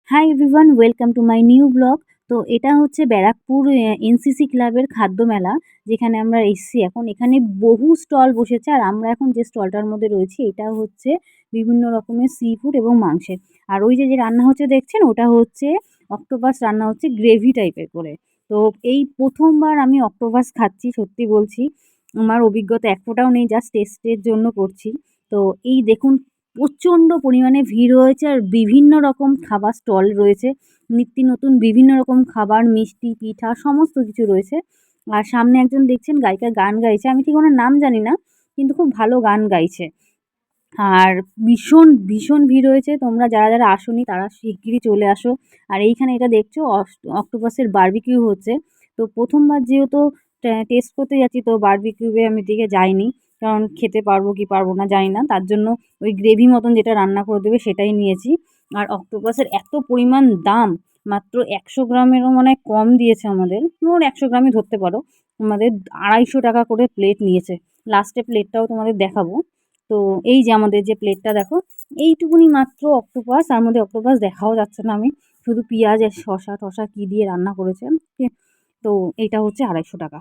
Hi everyone, welcome to my new blog. তো এটা হচ্ছে ব্যারাকপুর এনসিসি ক্লাবের খাদ্য মেলা, যেখানে আমরা এসেছি এখন। এখানে বহু স্টল বসেছে, আর আমরা এখন যে স্টলটার মধ্যে রয়েছি এটা হচ্ছে বিভিন্ন রকমের সি ফুড এবং মাংসের। আর ওই যে যে রান্না হচ্ছে দেখছেন, ওটা হচ্ছে অক্টোপাস রান্না হচ্ছে গ্রেভি টাইপের করে। তো এই প্রথমবার আমি অক্টোপাস খাচ্ছি, সত্যি বলছি। আমার অভিজ্ঞতা এক ফোঁটাও নেই, জাস্ট টেস্টের জন্য করছি। তো এই দেখুন, প্রচণ্ড পরিমাণে ভিড় হয়েছে, আর বিভিন্ন রকম খাবার স্টল রয়েছে। নিত্য নতুন বিভিন্ন রকম খাবার, মিষ্টি, পিঠা সমস্ত কিছু রয়েছে। আর সামনে একজন দেখছেন গায়িকা গান গাইছে। আমি ঠিক ওনার নাম জানি না, কিন্তু খুব ভালো গান গাইছে। আর ভীষণ, ভীষণ ভিড় হয়েছে। তোমরা যারা আসোনি তারা শিগগিরই চলে আসো। আর এইখানে এটা দেখছো অক্টোপাসের বারবিকিউ হচ্ছে। তো প্রথমবার যেহেতু টেস্ট করতে যাচ্ছি, তো বারবিকিউয়ে আমি দিকে যাইনি। কারণ খেতে পারবো কি পারবো না জানি না। তার জন্য ওই গ্রেভি মতন যেটা রান্না করে দেবে সেটাই নিয়েছি। আর অক্টোপাসের এত পরিমাণ দাম! মাত্র ১০০ গ্রামেরও মনে হয় কম দিয়েছে আমাদের। ধরুন ১০০ গ্রামই ধরতে পারো। আমাদের ৳২৫০ করে প্লেট নিয়েছে। লাস্টে প্লেটটাও তোমাদের দেখাবো। তো এই যে আমাদের যে প্লেটটা দেখো, এইটুকুনি মাত্র অক্টোপাস। তার মধ্যে অক্টোপাস দেখাও যাচ্ছে না আমি। শুধু পিঁয়াজ আর শসা-টসা কি দিয়ে রান্না করেছে। তো এইটা হচ্ছে ৳২৫০। তাহলে